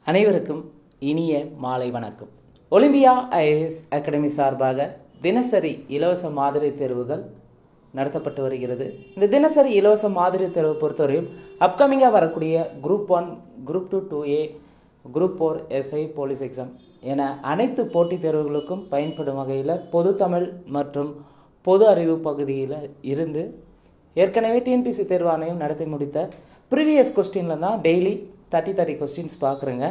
அனைவருக்கும் இனிய மாலை வணக்கம். ஒலிம்பியா ஐஏஎஸ் அகாடமி சார்பாக தினசரி இலவச மாதிரி தேர்வுகள் நடத்தப்பட்டு வருகிறது. இந்த தினசரி இலவச மாதிரி தேர்வு பொறுத்தவரையும் அப்கமிங்காக வரக்கூடிய group 1, group 2, 2A, group 4, SI, police exam என அனைத்து போட்டித் தேர்வுகளுக்கும் பயன்படும் வகையில் பொது தமிழ் மற்றும் பொது அறிவு பகுதியில் இருந்து ஏற்கனவே டிஎன்பிசி தேர்வாணையம் நடத்தி முடித்த ப்ரீவியஸ் கொஸ்டினில் தான் டெய்லி 30 கொஸ்டின்ஸ் பார்க்குறேங்க.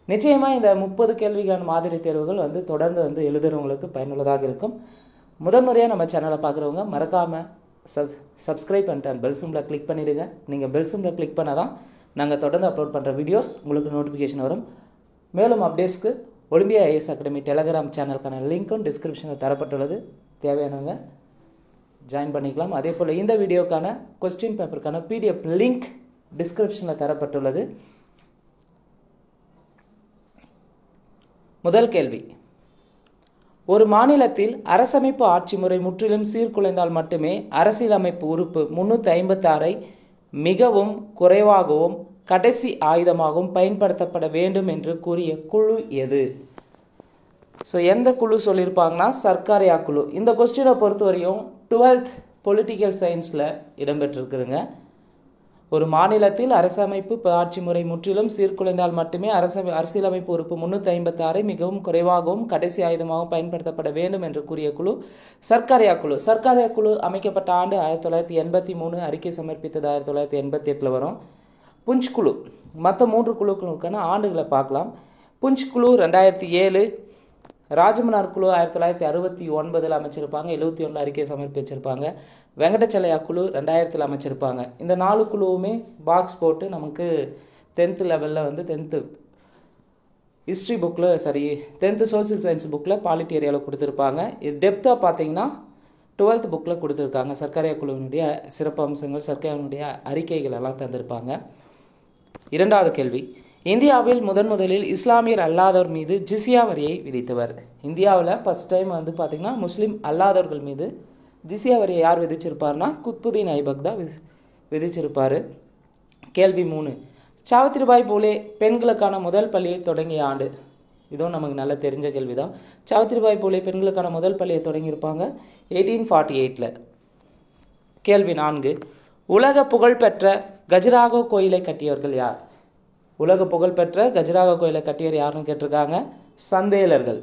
நிச்சயமாக இந்த 30 கேள்விக்கான மாதிரி தேர்வுகள் தொடர்ந்து எழுதுகிறவங்களுக்கு பயனுள்ளதாக இருக்கும். முறையாக நம்ம சேனலை பார்க்குறவங்க மறக்காமல் சப்ஸ்கிரைப் பண்ணிட்டு பெல் சிம்பில் கிளிக் பண்ணிவிடுங்க. நீங்கள் பெல் சிம்பில் கிளிக் பண்ணால் தான் நாங்கள் தொடர்ந்து அப்லோட் பண்ணுற வீடியோஸ் உங்களுக்கு நோட்டிஃபிகேஷன் வரும். மேலும் அப்டேட்ஸ்க்கு ஒலிம்பியா ஐஏஎஸ் அகாடமி டெலகிராம் சேனலுக்கான லிங்க்கும் டிஸ்கிரிப்ஷனில் தரப்பட்டுள்ளது. தேவையானவங்க ஜாயின் பண்ணிக்கலாம். அதே போல் இந்த வீடியோக்கான கொஸ்டின் பேப்பருக்கான PDF லிங்க் டிஸ்கிரிப்ஷனில் தரப்பட்டுள்ளது. முதல் கேள்வி, ஒரு மாநிலத்தில் அரசமைப்பு ஆட்சி முறை முற்றிலும் சீர்குலைந்தால் மட்டுமே அரசியலமைப்பு உறுப்பு 356 மிகவும் குறைவாகவும் கடைசி ஆயுதமாகவும் பயன்படுத்தப்பட வேண்டும் என்று கூறிய குழு எது? எந்த குழு சொல்லியிருப்பாங்கன்னா சர்க்காரியா குழு. இந்த கொஸ்டினை பொறுத்தவரையும் 12th பொலிட்டிக்கல் சயின்ஸில் இடம்பெற்றிருக்குதுங்க. ஒரு மாநிலத்தில் அரசமைப்பு ஆட்சி முறை முற்றிலும் சீர்குலைந்தால் மட்டுமே அரசியலமைப்பு உறுப்பு 356 மிகவும் குறைவாகவும் கடைசி ஆயுதமாகவும் பயன்படுத்தப்பட வேண்டும் என்று கூறிய குழு சர்க்காரியா குழு. சர்க்காரியா குழு அமைக்கப்பட்ட ஆண்டு 1983, அறிக்கை சமர்ப்பித்தது 1988 வரும். புஞ்ச் குழு, மற்ற 3 குழுக்களுக்கான ஆண்டுகளை பார்க்கலாம். புஞ்ச் குழு 2007, ராஜமன்னார் குழு 1969 அமைச்சிருப்பாங்க, 71 அறிக்கை சமர்ப்பிச்சிருப்பாங்க. வெங்கடச்சலையா குழு 2000 அமைச்சிருப்பாங்க. இந்த 4 குழுவுமே பாக்ஸ் போட்டு நமக்கு 10th லெவலில் 10th ஹிஸ்ட்ரி புக்கில் 10th சோசியல் சயின்ஸ் புக்கில் பாலிட்டி ஏரியாவில் கொடுத்துருப்பாங்க. இது டெப்த்தாக பார்த்தீங்கன்னா 12th புக்கில் கொடுத்துருக்காங்க. சர்க்காரியா குழுவினுடைய சிறப்பு அம்சங்கள், சர்க்காரினுடைய அறிக்கைகள் எல்லாம் தந்திருப்பாங்க. இரண்டாவது கேள்வி, இந்தியாவில் முதலில் இஸ்லாமியர் அல்லாதோர் மீது ஜிசியா வரியை விதித்தவர். இந்தியாவில் ஃபஸ்ட் டைம் பார்த்திங்கன்னா முஸ்லீம் அல்லாதவர்கள் மீது ஜிசியா வரியை யார் விதிச்சிருப்பார்னா குத்புதீன் ஐபக் தான் விதிச்சிருப்பார். கேள்வி 3, சாவித்திரிபாய் பூலே பெண்களுக்கான முதல் பள்ளியை தொடங்கிய ஆண்டு. இதுவும் நமக்கு நல்லா தெரிஞ்ச கேள்வி தான். சாவித்திரிபாய் பூலே பெண்களுக்கான முதல் பள்ளியை தொடங்கியிருப்பாங்க 1848. கேள்வி 4, உலக புகழ்பெற்ற கஜுராஹோ கோயிலை கட்டியவர்கள் யார்? உலக புகழ்பெற்ற கஜுராஹோ கோயிலை கட்டியவர் யாருன்னு கேட்டிருக்காங்க, சந்தேலர்கள்.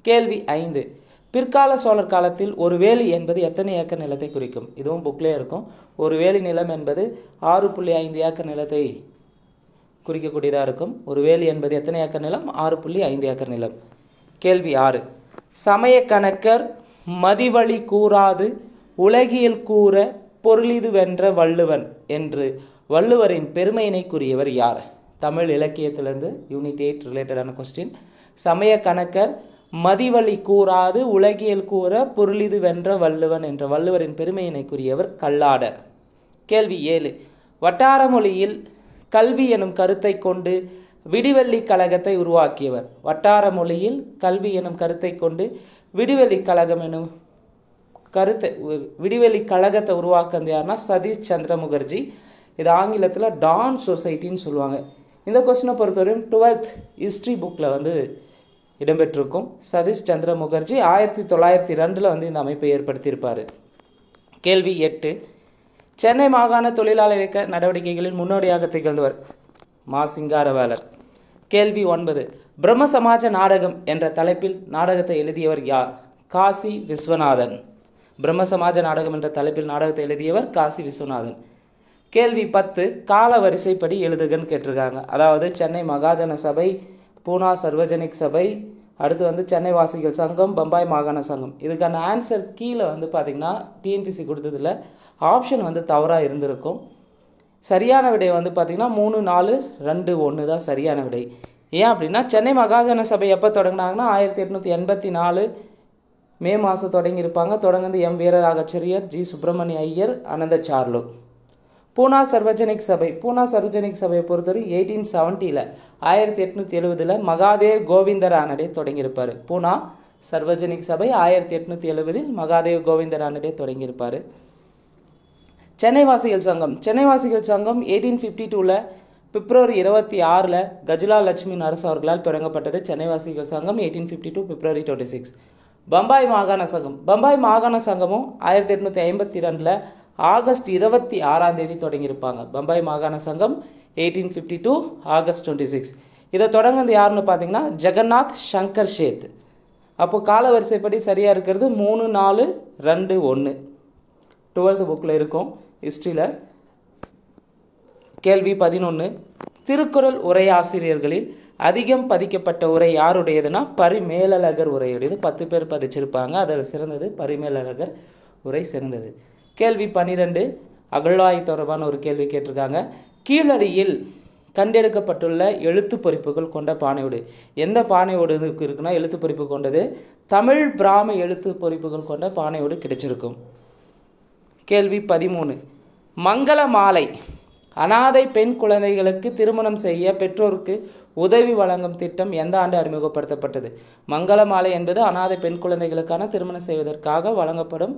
கேள்வி 5, பிற்கால சோழர் காலத்தில் ஒரு வேலி என்பது எத்தனை ஏக்கர் நிலத்தை குறிக்கும்? இதுவும் புக்லேயே இருக்கும். ஒரு வேலி நிலம் என்பது 6.5 ஏக்கர் நிலத்தை குறிக்கக்கூடியதாக இருக்கும். ஒரு வேலி என்பது எத்தனை ஏக்கர் நிலம்? 6.5 ஏக்கர் நிலம். கேள்வி 6, சமய கணக்கர் மதிவழி கூறாது உலகியல் கூற பொருளிது வென்ற வள்ளுவன் என்று வள்ளுவரின் பெருமையினை கூறியவர் யார்? தமிழ் இலக்கியத்திலிருந்து யூனிட் 8 ரிலேட்டடான கொஸ்டின். சமய கணக்கர் மதிவழி கூறாது உலகியல் கூற பொருளிது வென்ற வள்ளுவன் என்ற வள்ளுவரின் பெருமையினை கூறியவர் கல்லாடர். கேள்வி 7, வட்டார மொழியில் கல்வி எனும் கருத்தை கொண்டு விடிவெள்ளி கழகத்தை உருவாக்கியவர். வட்டார மொழியில் கல்வி எனும் கருத்தை கொண்டு விடிவெள்ளி கழகம் எனும் விடிவெளி கழகத்தை உருவாக்குறது யாருன்னா சதீஷ் சந்திர முகர்ஜி. இது ஆங்கிலத்தில் டான் சொசைட்டின்னு சொல்லுவாங்க. இந்த கொஸ்டினை பொறுத்தவரையும் 12th ஹிஸ்ட்ரி புக்கில் இடம்பெற்றிருக்கும். சதீஷ் சந்திர முகர்ஜி 1902 இந்த அமைப்பை ஏற்படுத்தியிருப்பார். கேள்வி 8, சென்னை மாகாண தொழிலாளர் இயக்க நடவடிக்கைகளில் முன்னோடியாக திகழ்ந்தவர் மா சிங்காரவேலர். கேள்வி 9, பிரம்ம சமாஜ நாடகம் என்ற தலைப்பில் நாடகத்தை எழுதியவர் யார்? காசி விஸ்வநாதன். பிரம்ம சமாஜ நாடகம் என்ற தலைப்பில் நாடகத்தை எழுதியவர் காசி விஸ்வநாதன். கேள்வி 10, கால வரிசைப்படி எழுதுகன்னு கேட்டிருக்காங்க. அதாவது சென்னை மகாஜன சபை, பூனா சர்வஜனிக் சபை, அடுத்து சென்னை வாசிகள் சங்கம், பம்பாய் மாகாண சங்கம். இதுக்கான ஆன்சர் கீழே பார்த்திங்கன்னா டிஎன்பிசி கொடுத்ததில் ஆப்ஷன் தவறாக இருந்திருக்கும். சரியான விடை பார்த்திங்கன்னா 3, 4, 2, 1 தான் சரியான விடை. ஏன் அப்படின்னா சென்னை மகாஜன சபை எப்போ தொடங்கினாங்கன்னா 1884 மே மாதம் தொடங்கியிருப்பாங்க. தொடர்ந்து எம் வீரராகச்சரியர், ஜி சுப்பிரமணிய ஐயர், அனந்த சார்லு. பூனா சர்வஜனிக் சபையை பொறுத்தவரை 1870 1870 மகாதேவ் கோவிந்த ரானடே தொடங்கியிருப்பார். பூனா சர்வஜனிக் சபை 1870 மகாதேவ் கோவிந்த ரானடே தொடங்கியிருப்பார். சென்னை வாசிகள் சங்கம் 1852 பிப்ரவரி 26 கஜுலா லட்சுமி நரசு அவர்களால் தொடங்கப்பட்டது சென்னைவாசிகள் சங்கம் 1852 பிப்ரவரி 26. பம்பாய் மாகாண சங்கம். பம்பாய் மாகாண சங்கமும் 1852 ஆகஸ்ட் 26 தொடங்கியிருப்பாங்க. பம்பாய் மாகாண சங்கம் 1852 ஆகஸ்ட் 26. இதை தொடங்குறது யாருன்னு பார்த்தீங்கன்னா ஜெகநாத் சங்கர் ஷேத். அப்போ கால வரிசைப்படி சரியாக இருக்கிறது 3, 4, 2, 1. 12th புக்கில் இருக்கும் ஹிஸ்ட்ரியில். கேள்வி 11. திருக்குறள் உரையாசிரியர்களில் அதிகம் பதிக்கப்பட்ட உரை யாருடையதுன்னா பரிமேலழகர் உரையுடையது. 10 பேர் பதிச்சிருப்பாங்க. அதில் சிறந்தது பரிமேலழகர் உரை சிறந்தது. கேள்வி 12. அகழ்வாய் தொடர்பான ஒரு கேள்வி கேட்டிருக்காங்க. கீழடியில் கண்டெடுக்கப்பட்டுள்ள எழுத்து பொறிப்புகள் கொண்ட பானையோடு எந்த பானையோடு இருக்குன்னா எழுத்து பொறிப்பு கொண்டது தமிழ் பிராமி எழுத்து பொறிப்புகள் கொண்ட பானையோடு கிடைச்சிருக்கும். கேள்வி 13. மங்கள மாலை அனாதை பெண் குழந்தைகளுக்கு திருமணம் செய்ய பெற்றோருக்கு உதவி வழங்கும் திட்டம் எந்த ஆண்டு அறிமுகப்படுத்தப்பட்டது? மங்கள மாலை என்பது அனாதை பெண் குழந்தைகளுக்கான திருமணம் செய்வதற்காக வழங்கப்படும்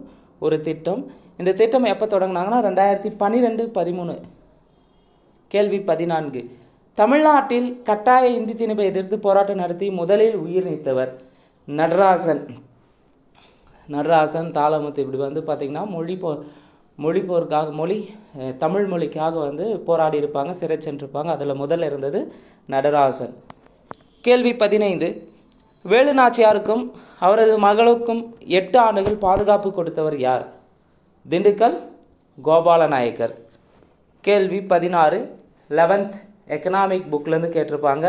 ஒரு திட்டம். இந்த திட்டம் எப்போ தொடங்கினாங்கன்னா 2012-13. கேள்வி 14. தமிழ்நாட்டில் கட்டாய இந்தி திணிப்பை எதிர்த்து போராட்டம் நடத்தி முதலில் உயிர் நீத்தவர் நடராசன். தாளமுத்து இப்படி பார்த்திங்கன்னா தமிழ் மொழிக்காக போராடி இருப்பாங்க, சிறை சென்றிருப்பாங்க. அதில் முதல்ல இருந்தது நடராசன். கேள்வி 15. வேலு நாச்சியாருக்கும் அவரது மகளுக்கும் 8 ஆண்டுகள் பாதுகாப்பு கொடுத்தவர் யார்? திண்டுக்கல் கோபாலநாயக்கர். கேள்வி 16. 11th எக்கனாமிக் புக்லேருந்து கேட்டிருப்பாங்க.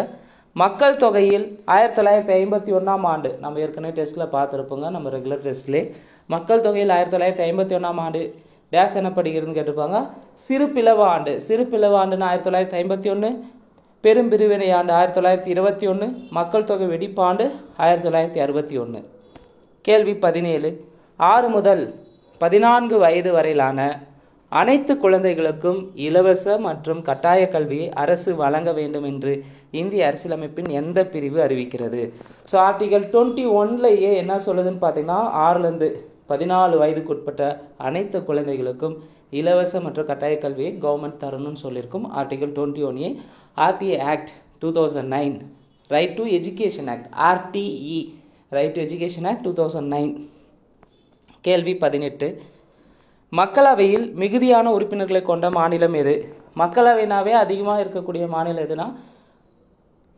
மக்கள் தொகையில் 1951 ஆண்டு நம்ம ஏற்கனவே டெஸ்ட்டில் பார்த்துருப்போங்க, நம்ம ரெகுலர் டெஸ்ட்லேயே. மக்கள் தொகையில் 1951 ஆண்டு டேஸ் எனப்படுகிறதுன்னு கேட்டிருப்பாங்க. சிறு பிளவு ஆண்டு. சிறு பிளவு ஆண்டுன்னு 1951, பெரும்பிரிவினை ஆண்டு 1921, மக்கள் தொகை வெடிப்பாண்டு 1961. கேள்வி 17. 6 முதல் 14 வயது வரையிலான அனைத்து குழந்தைகளுக்கும் இலவச மற்றும் கட்டாய கல்வியை அரசு வழங்க வேண்டும் என்று இந்திய அரசியலமைப்பின் எந்த பிரிவு அறிவிக்கிறது? ஸோ ஆர்டிகல் 21 என்ன சொல்லுதுன்னு பார்த்தீங்கன்னா 6லேருந்து 14 வயதுக்கு உட்பட்ட அனைத்து குழந்தைகளுக்கும் இலவச மற்றும் கட்டாய கல்வியை கவர்மெண்ட் தரணும்னு சொல்லியிருக்கும். Article 21A RTA act 2009 right to education act RTE right to education act 2009. கேள்வி 18. மக்களவையில் மிகுதியான உறுப்பினர்களை கொண்ட மாநிலம் எது? மக்களவைனாவே அதிகமாக இருக்கக்கூடிய மாநிலம் எதுனா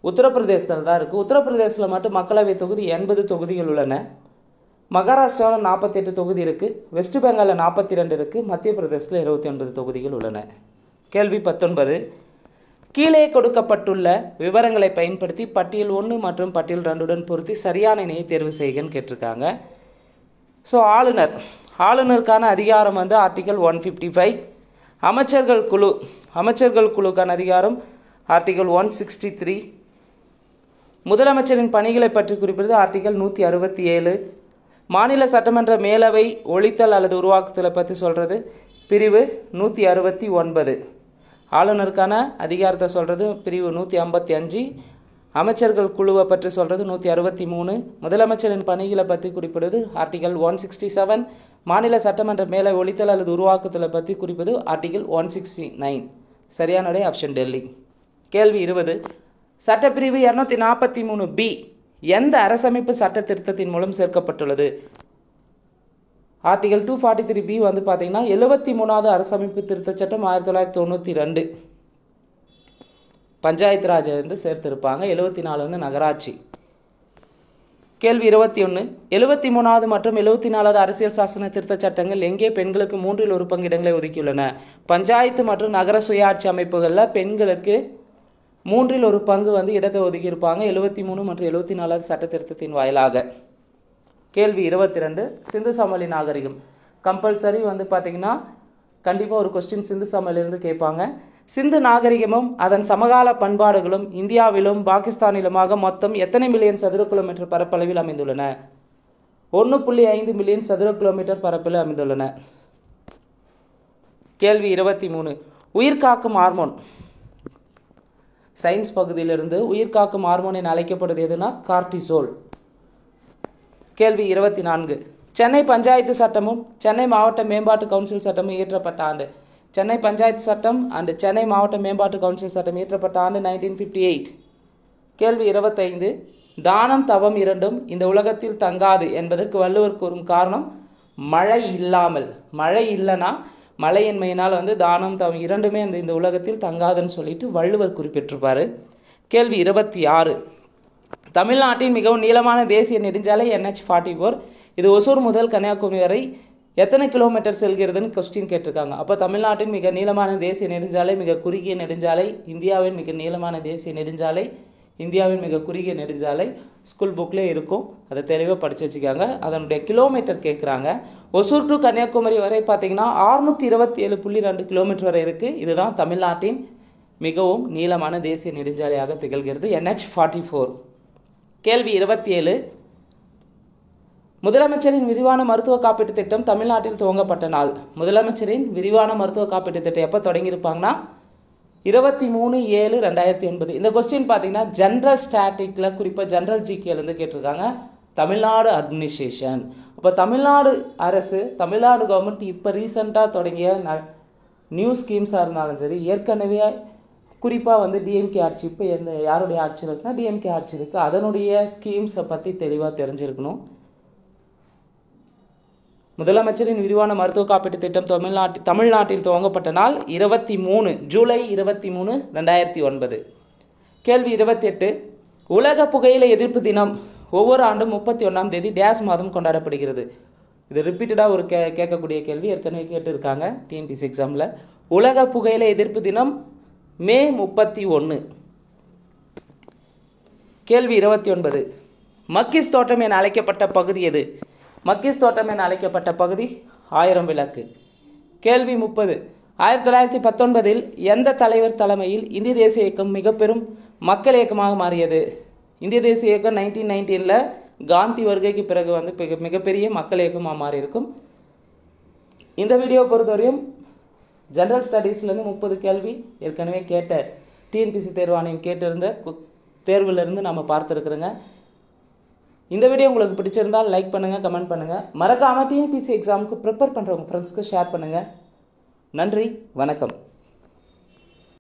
உத்தரப்பிரதேசத்தில் தான் இருக்குது. உத்தரப்பிரதேசத்தில் மட்டும் மக்களவை தொகுதி 80 தொகுதிகள் உள்ளன. மகாராஷ்டிராவில் 48 தொகுதி இருக்குது. வெஸ்ட் பெங்காலில் 42 இருக்குது. மத்திய பிரதேசத்தில் 29 தொகுதிகள் உள்ளன. கேள்வி 19. கீழே கொடுக்கப்பட்டுள்ள விவரங்களை பயன்படுத்தி பட்டியல் 1 மற்றும் பட்டியல் 2 பொருத்தி சரியான இணையை தேர்வு செய்கன்னு கேட்டிருக்காங்க. ஸோ ஆளுநருக்கான அதிகாரம் ஆர்டிகல் 155. அமைச்சர்கள் குழுக்கான அதிகாரம் ஆர்டிகல் 163. முதலமைச்சரின் பணிகளை பற்றி குறிப்பிடுவது ஆர்டிகல் 167. மாநில சட்டமன்ற மேலவை ஒழித்தல் அல்லது உருவாக்குதலை பற்றி சொல்கிறது பிரிவு 169. ஆளுநருக்கான அதிகாரத்தை சொல்கிறது பிரிவு 155. அமைச்சர்கள் குழுவை பற்றி சொல்கிறது 163. முதலமைச்சரின் பணிகளை பற்றி குறிப்பிடுவது ஆர்டிகல் 167. மாநில சட்டமன்ற மேலவை ஒழித்தல் அல்லது உருவாக்குதலை பற்றி குறிப்பது ஆர்டிகல் 169. சரியான விடை ஆப்ஷன் டெல்லி. கேள்வி 20. சட்டப்பிரிவு 243B எந்த அரசமைப்பு சட்ட திருத்தத்தின் மூலம் சேர்க்கப்பட்டுள்ளது? ஆர்டிகல் 243B பார்த்தீங்கன்னா 73வது அரசமைப்பு திருத்த சட்டம் 1992. பஞ்சாயத்து ராஜ் சேர்த்திருப்பாங்க. 74 நகராட்சி. கேள்வி 21. 73வது மற்றும் 74வது அரசியல் சாசன திருத்த சட்டங்கள் எங்கே பெண்களுக்கு 3 1 இடங்களை ஒதுக்கியுள்ளன? பஞ்சாயத்து மற்றும் நகர சுயாட்சி அமைப்புகளில் பெண்களுக்கு 3 1 இடத்தை ஒதுக்கியிருப்பாங்க 73 மற்றும் 74வது சட்ட திருத்தத்தின் வாயிலாக. கேள்வி 22. சிந்து சமவெளி நாகரிகம் கம்பல்சரி பார்த்தீங்கன்னா கண்டிப்பாக ஒரு கொஸ்டின் சிந்து சமவெளியிலிருந்து கேட்பாங்க. சிந்து நாகரிகமும் அதன் சமகால பண்பாடுகளும் இந்தியாவிலும் பாகிஸ்தானிலுமாக மொத்தம் எத்தனை மில்லியன் சதுர கிலோமீட்டர் பரப்பளவில் அமைந்துள்ளன? 1.5 மில்லியன் சதுர கிலோமீட்டர் பரப்பில் அமைந்துள்ளன. கேள்வி 23. உயிர்காக்கும் ஹார்மோன் சயின்ஸ் பகுதியிலிருந்து உயிர்காக்கும் ஹார்மோன் என அழைக்கப்படுவது எதுனா கார்டிசோல். கேள்வி 24. சென்னை பஞ்சாயத்து சட்டமும் சென்னை மாவட்ட மேம்பாட்டு கவுன்சில் சட்டமும் இயற்றப்பட்ட ஆண்டு. சென்னை பஞ்சாயத்து சட்டம் அண்ட் சென்னை மாவட்ட மேம்பாட்டு கவுன்சில் சட்டம் இயற்றப்பட்ட ஆண்டு 1958. கேள்வி 25. தானம் தவம் இரண்டும் இந்த உலகத்தில் தங்காது என்பதற்கு வள்ளுவர் கூறும் காரணம் மழை இல்லாமல். மழை இல்லைன்னா மழையின்மையினால் தானம் தவம் இரண்டுமே இந்த உலகத்தில் தங்காதுன்னு சொல்லிட்டு வள்ளுவர் குறிப்பிட்டிருப்பார். கேள்வி 26. தமிழ்நாட்டின் மிகவும் நீளமான தேசிய நெடுஞ்சாலை NH-44. இது ஒசூர் முதல் கன்னியாகுமரி வரை எத்தனை கிலோமீட்டர் செல்கிறதுன்னு கொஸ்டின் கேட்டிருக்காங்க. அப்போ தமிழ்நாட்டின் மிக நீளமான தேசிய நெடுஞ்சாலை, மிக குறுகிய நெடுஞ்சாலை, இந்தியாவின் மிக நீளமான தேசிய நெடுஞ்சாலை, இந்தியாவின் மிக குறுகிய நெடுஞ்சாலை ஸ்கூல் புக்கில் இருக்கும். அதை தெளிவாக படித்து வச்சுக்காங்க. அதனுடைய கிலோமீட்டர் கேட்குறாங்க. ஒசூர் டு கன்னியாகுமரி வரை பார்த்தீங்கன்னா 627.2 கிலோமீட்டர் வரை இருக்குது. இதுதான் தமிழ்நாட்டின் மிகவும் நீளமான தேசிய நெடுஞ்சாலையாக திகழ்கிறது NH-44. கேள்வி 27. முதலமைச்சரின் விரிவான மருத்துவ காப்பீட்டு திட்டம் தமிழ்நாட்டில் துவங்கப்பட்ட நாள். முதலமைச்சரின் விரிவான மருத்துவ காப்பீட்டு திட்டம் எப்போ தொடங்கியிருப்பாங்கன்னா 23/7/2009. இந்த கொஸ்டின் பார்த்தீங்கன்னா ஜென்ரல் ஸ்டாட்டிக்கில் குறிப்பாக ஜென்ரல் ஜிகேலேருந்து கேட்டிருக்காங்க. தமிழ்நாடு அட்மினிஸ்ட்ரேஷன். அப்போ தமிழ்நாடு அரசு, தமிழ்நாடு கவர்மெண்ட் இப்போ ரீசெண்டாக தொடங்கிய நியூ ஸ்கீம்ஸாக இருந்தாலும் சரி, ஏற்கனவே குறிப்பாக டிஎம்கே ஆட்சி, இப்போ யாருடைய ஆட்சி இருக்குன்னா டிஎம்கே ஆட்சி இருக்குது, அதனுடைய ஸ்கீம்ஸை பற்றி தெளிவாக தெரிஞ்சிருக்கணும். முதலமைச்சரின் விரிவான மருத்துவ காப்பீட்டு திட்டம் தமிழ்நாட்டில் துவங்கப்பட்ட நாள் ஜூலை 23, 2009. கேள்வி 28. உலக புகையிலை எதிர்ப்பு தினம் ஒவ்வொரு ஆண்டும் 31ஆம் தேதி டேஸ் மாதம் கொண்டாடப்படுகிறது. இது ரிப்பீட்டடாக ஒரு கேட்கக்கூடிய கேள்வி, ஏற்கனவே கேட்டிருக்காங்க டிஎன்பிசி எக்ஸாமில். உலக புகையிலை எதிர்ப்பு தினம் மே 31. கேள்வி 29. மக்கிஸ் தோட்டம் என அழைக்கப்பட்ட பகுதி எது? மக்கிஸ் தோட்டம் என அழைக்கப்பட்ட பகுதி 1000 விளக்கு. கேள்வி 30. 1919 எந்த தலைவர் தலைமையில் இந்திய தேசிய இயக்கம் மிக பெரும் மக்கள் இயக்கமாக மாறியது? இந்திய தேசிய இயக்கம் 1919 காந்தி வருகைக்கு பிறகு மிகப்பெரிய மக்கள் இயக்கமாக மாறியிருக்கும். இந்த வீடியோ பொறுத்தவரையும் ஜென்ரல் ஸ்டடீஸ்லேருந்து 30 கேள்வி ஏற்கனவே கேட்ட டிஎன்பிசி தேர்வாணையம் கேட்டிருந்த தேர்விலிருந்து நம்ம பார்த்துருக்குறோங்க. இந்த வீடியோ உங்களுக்கு பிடிச்சிருந்தால் லைக் பண்ணுங்கள், கமெண்ட் பண்ணுங்கள். மறக்காமல் டிஎன்பிசி எக்ஸாமுக்கு ப்ரிப்பேர் பண்ணுறவங்க ஃப்ரெண்ட்ஸ்க்கு ஷேர் பண்ணுங்கள். நன்றி, வணக்கம்.